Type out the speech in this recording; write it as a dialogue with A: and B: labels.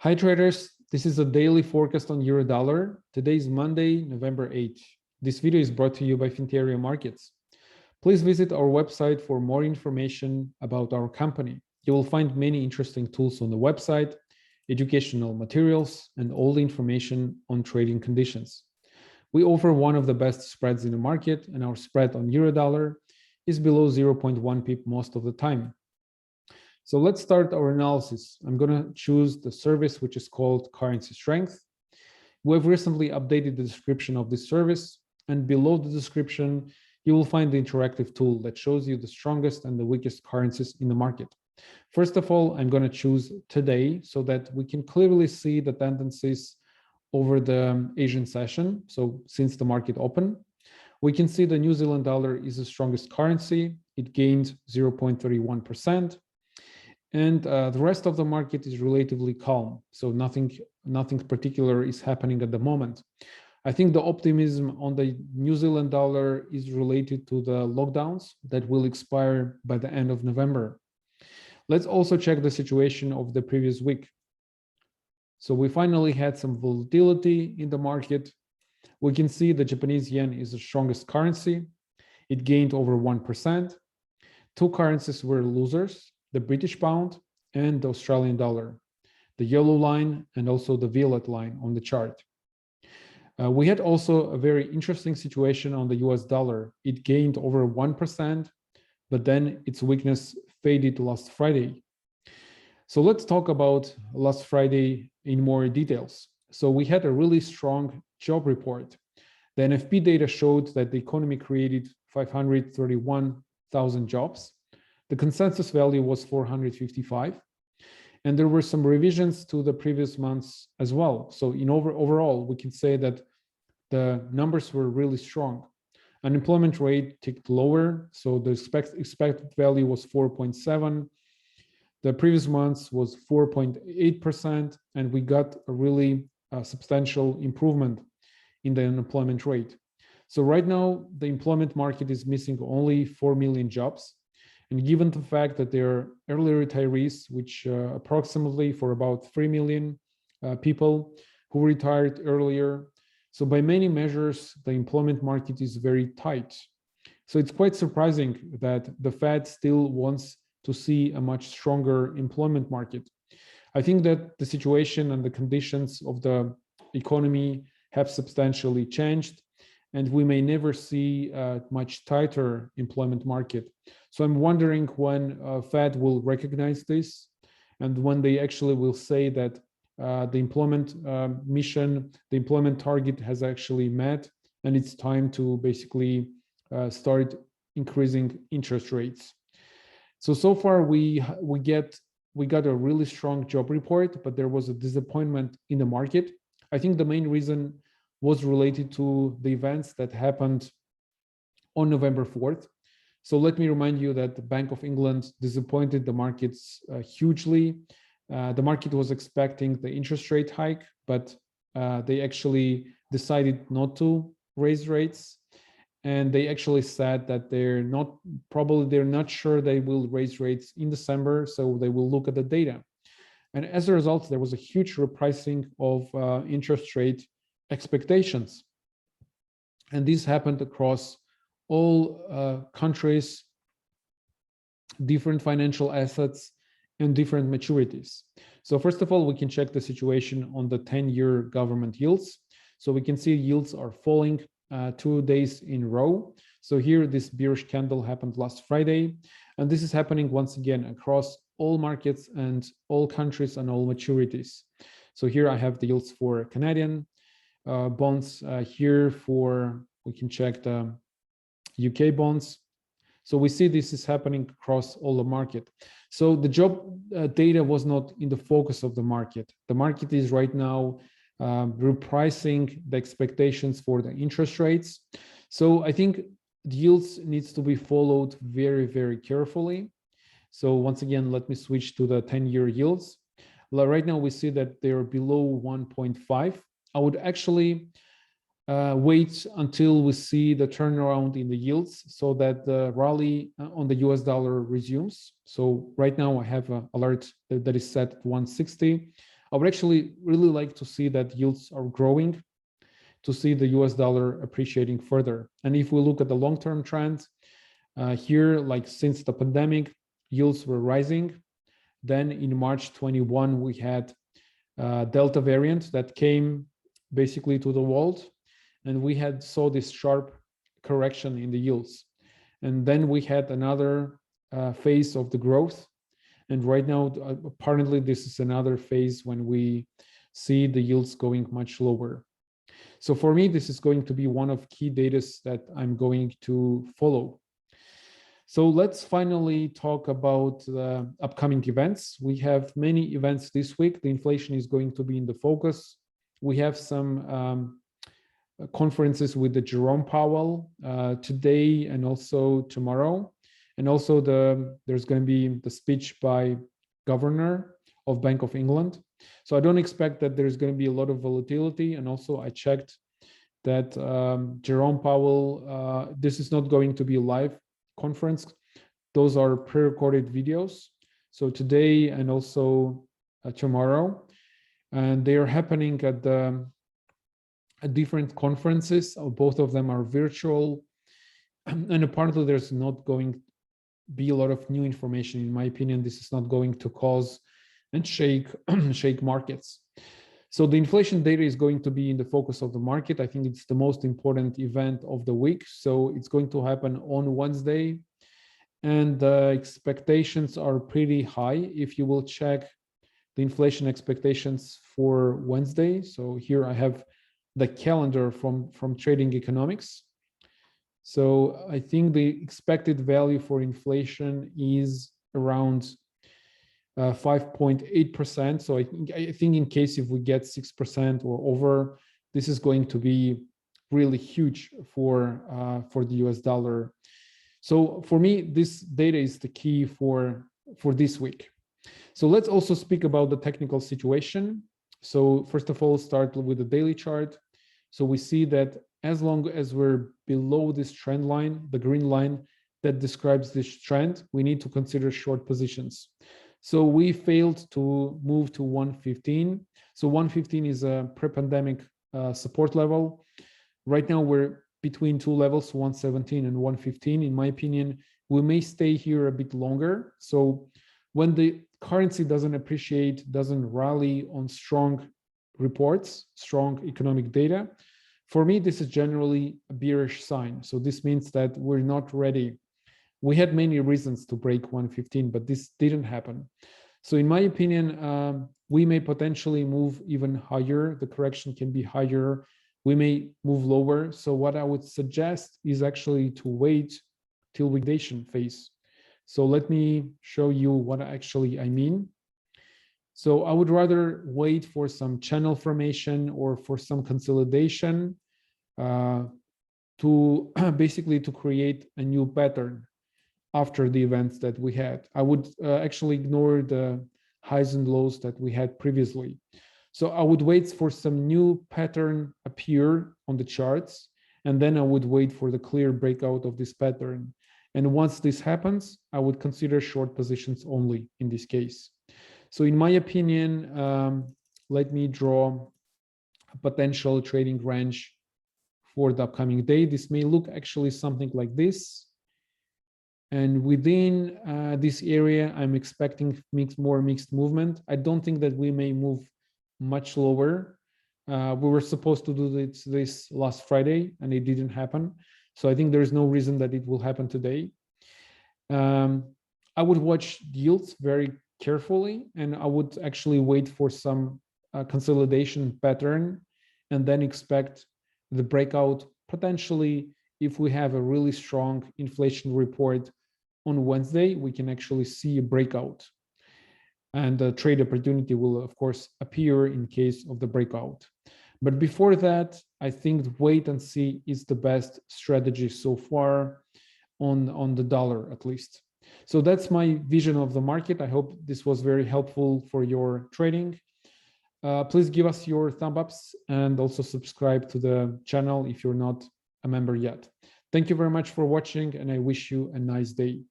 A: Hi traders, this is a daily forecast on euro dollar. Today is Monday, November 8th. This video is brought to you by Finteria Markets. Please visit our website for more information about our company. You will find many interesting tools on the website, educational materials, and all the information on trading conditions. We offer one of the best spreads in the market, and our spread on euro dollar is below 0.1 pip most of the time. So let's start our analysis. I'm going to choose the service which is called Currency Strength. We've recently updated the description of this service, and below the description, you will find the interactive tool that shows you the strongest and the weakest currencies in the market. First of all, I'm going to choose today so that we can clearly see the tendencies over the Asian session. So since the market opened, we can see the New Zealand dollar is the strongest currency. It gained 0.31%. And the rest of the market is relatively calm. So nothing particular is happening at the moment. I think the optimism on the New Zealand dollar is related to the lockdowns that will expire by the end of November. Let's also check the situation of the previous week. So we finally had some volatility in the market. We can see the Japanese yen is the strongest currency. It gained over 1%. Two currencies were losers, the British pound and the Australian dollar, the yellow line and also the violet line on the chart. We had also a very interesting situation on the US dollar. It gained over 1%, but then its weakness faded last Friday. So let's talk about last Friday in more details. So we had a really strong job report. The NFP data showed that the economy created 531,000 jobs. The consensus value was 455, and there were some revisions to the previous months as well. So overall, we can say that the numbers were really strong. Unemployment rate ticked lower, so the expected value was 4.7. The previous months was 4.8%, and we got a really substantial improvement in the unemployment rate. So right now, the employment market is missing only 4 million jobs. And given the fact that there are early retirees, which approximately for about 3 million people who retired earlier. So by many measures, the employment market is very tight. So it's quite surprising that the Fed still wants to see a much stronger employment market. I think that the situation and the conditions of the economy have substantially changed, and we may never see a much tighter employment market. So I'm wondering when Fed will recognize this and when they actually will say that the employment mission, the employment target has actually met, and it's time to basically start increasing interest rates. So far we got a really strong job report, but there was a disappointment in the market. I think the main reason was related to the events that happened on November 4th. So let me remind you that the Bank of England disappointed the markets hugely. The market was expecting the interest rate hike, but they actually decided not to raise rates. And they actually said that they're not sure they will raise rates in December, so they will look at the data. And as a result, there was a huge repricing of interest rate expectations. And this happened across all countries, different financial assets, and different maturities. So first of all, we can check the situation on the 10-year government yields. So we can see yields are falling 2 days in a row. So here, this bearish candle happened last Friday. And this is happening once again across all markets and all countries and all maturities. So here I have the yields for Canadian bonds. Here we can check the UK bonds. So we see this is happening across all the market. So the job data was not in the focus of the market. The market is right now repricing the expectations for the interest rates. So I think the yields needs to be followed very, very carefully. So once again, let me switch to the 10-year yields. Right now we see that they're below 1.5. I would actually wait until we see the turnaround in the yields so that the rally on the US dollar resumes. So right now I have an alert that is set at 160. I would actually really like to see that yields are growing, to see the US dollar appreciating further. And if we look at the long-term trend, here, like since the pandemic, yields were rising. Then in March 21, we had Delta variant that came basically to the world, and we saw this sharp correction in the yields. And then we had another phase of the growth. And right now, apparently, this is another phase when we see the yields going much lower. So for me, this is going to be one of key data that I'm going to follow. So let's finally talk about the upcoming events. We have many events this week. The inflation is going to be in the focus. We have some conferences with the Jerome Powell today and also tomorrow. And also there's going to be the speech by Governor of Bank of England. So I don't expect that there's going to be a lot of volatility. And also I checked that Jerome Powell, this is not going to be a live conference. Those are pre-recorded videos. So today and also tomorrow, and they are happening at different conferences. Both of them are virtual, and apparently there's not going to be a lot of new information. In my opinion, this is not going to cause and shake markets. So the inflation data is going to be in the focus of the market. I think it's the most important event of the week. So it's going to happen on Wednesday, and the expectations are pretty high. If you will check the inflation expectations for Wednesday. So here I have the calendar from Trading Economics. So I think the expected value for inflation is around 5.8%. So I think in case if we get 6% or over, this is going to be really huge for the US dollar. So for me, this data is the key for this week. So let's also speak about the technical situation. So first of all, start with the daily chart. So we see that as long as we're below this trend line, the green line that describes this trend, we need to consider short positions. So we failed to move to 115. So 115 is a pre-pandemic support level. Right now we're between two levels, 117 and 115. In my opinion, we may stay here a bit longer. So when the currency doesn't appreciate, doesn't rally on strong reports, strong economic data, for me, this is generally a bearish sign. So this means that we're not ready. We had many reasons to break 115, but this didn't happen. So in my opinion, we may potentially move even higher. The correction can be higher. We may move lower. So what I would suggest is actually to wait till liquidation phase. So let me show you what actually I mean. So I would rather wait for some channel formation or for some consolidation to basically to create a new pattern after the events that we had. I would actually ignore the highs and lows that we had previously. So I would wait for some new pattern appear on the charts, and then I would wait for the clear breakout of this pattern. And once this happens, I would consider short positions only in this case. So in my opinion, let me draw a potential trading range for the upcoming day. This may look actually something like this. And within this area, I'm expecting more mixed movement. I don't think that we may move much lower. We were supposed to do this last Friday, and it didn't happen. So I think there's no reason that it will happen today. I would watch yields very carefully, and I would actually wait for some consolidation pattern and then expect the breakout potentially. If we have a really strong inflation report on Wednesday, we can actually see a breakout, and the trade opportunity will of course appear in case of the breakout. But before that, I think wait and see is the best strategy so far on the dollar, at least. So that's my vision of the market. I hope this was very helpful for your trading. Please give us your thumb ups and also subscribe to the channel if you're not a member yet. Thank you very much for watching, and I wish you a nice day.